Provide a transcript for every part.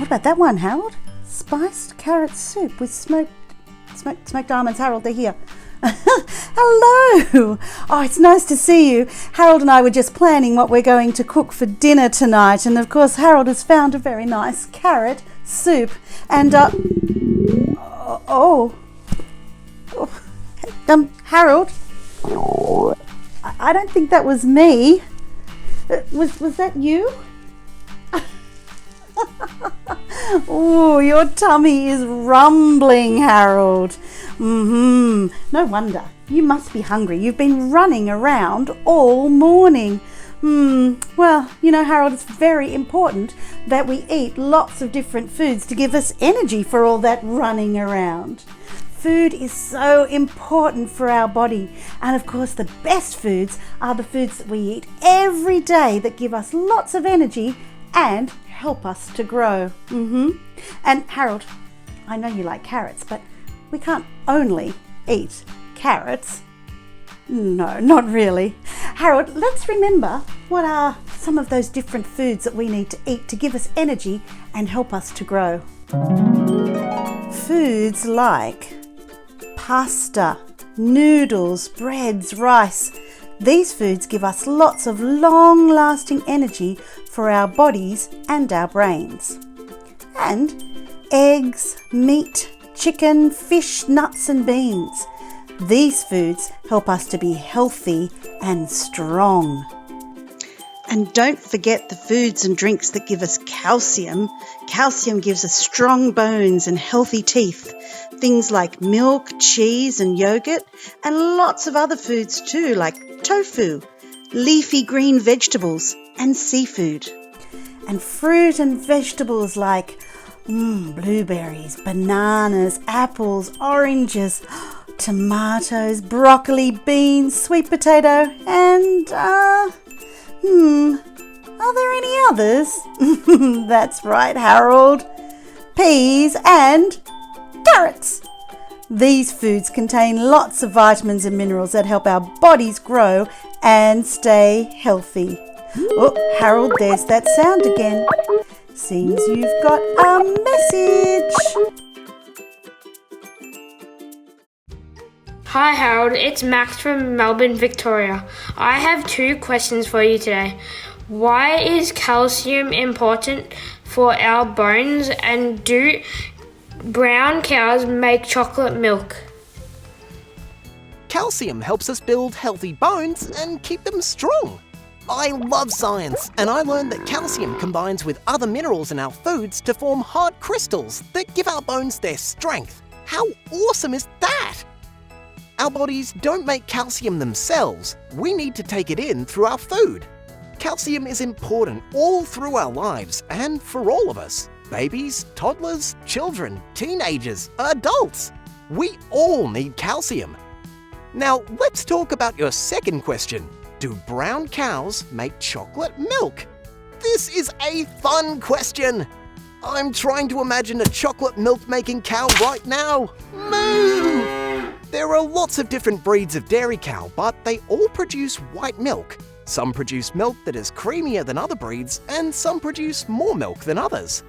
What about that one, Harold? Spiced carrot soup with smoked almonds. Harold, they're here. Hello! Oh, it's nice to see you. Harold and I were just planning what we're going to cook for dinner tonight, and of course Harold has found a very nice carrot soup. And Harold, I don't think that was me. Was that you? Oh, your tummy is rumbling, Harold. No wonder. You must be hungry. You've been running around all morning. Well, you know, Harold, it's very important that we eat lots of different foods to give us energy for all that running around. Food is so important for our body. And of course, the best foods are the foods that we eat every day that give us lots of energy and help us to grow. And Harold, I know you like carrots, but we can't only eat carrots. No, not really. Harold, let's remember what are some of those different foods that we need to eat to give us energy and help us to grow. Foods like pasta, noodles, breads, rice. These foods give us lots of long-lasting energy for our bodies and our brains. And eggs, meat, chicken, fish, nuts and beans. These foods help us to be healthy and strong. And don't forget the foods and drinks that give us calcium. Calcium gives us strong bones and healthy teeth. Things like milk, cheese and yogurt, and lots of other foods too, like tofu, leafy green vegetables and seafood. And fruit and vegetables like blueberries, bananas, apples, oranges, tomatoes, broccoli, beans, sweet potato, and are there any others? That's right, Harold. Peas and carrots. These foods contain lots of vitamins and minerals that help our bodies grow and stay healthy. Oh, Harold, there's that sound again. Seems you've got a message. Hi Harold, it's Max from Melbourne, Victoria. I have 2 questions for you today. Why is calcium important for our bones, and do brown cows make chocolate milk? Calcium helps us build healthy bones and keep them strong. I love science, and I learned that calcium combines with other minerals in our foods to form hard crystals that give our bones their strength. How awesome is that? Our bodies don't make calcium themselves. We need to take it in through our food. Calcium is important all through our lives and for all of us. Babies, toddlers, children, teenagers, adults. We all need calcium. Now, let's talk about your second question. Do brown cows make chocolate milk? This is a fun question. I'm trying to imagine a chocolate milk-making cow right now. Moo! There are lots of different breeds of dairy cow, but they all produce white milk. Some produce milk that is creamier than other breeds, and some produce more milk than others.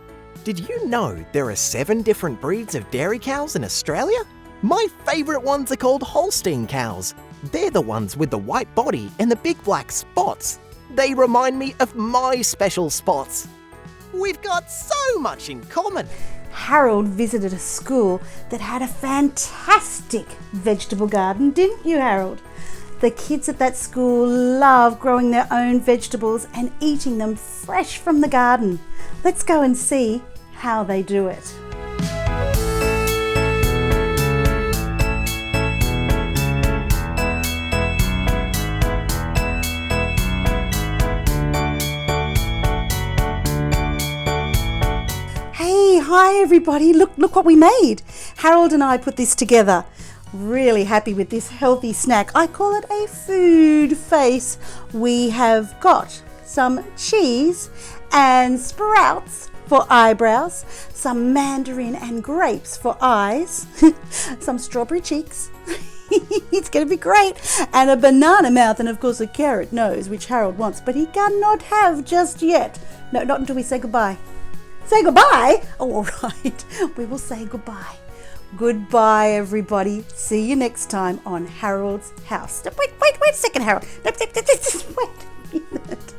Did you know there are 7 different breeds of dairy cows in Australia? My favourite ones are called Holstein cows. They're the ones with the white body and the big black spots. They remind me of my special spots. We've got so much in common. Harold visited a school that had a fantastic vegetable garden, didn't you, Harold? The kids at that school love growing their own vegetables and eating them fresh from the garden. Let's go and see how they do it. Hi everybody, look what we made. Harold and I put this together. Really happy with this healthy snack. I call it a food face. We have got some cheese and sprouts for eyebrows, some mandarin and grapes for eyes, some strawberry cheeks. It's going to be great. And a banana mouth, and of course a carrot nose, which Harold wants, but he cannot have just yet. No, not until we say goodbye. Say goodbye. Oh, all right. We will say goodbye. Goodbye, everybody. See you next time on Harold's House. Wait a second, Harold. Wait a minute.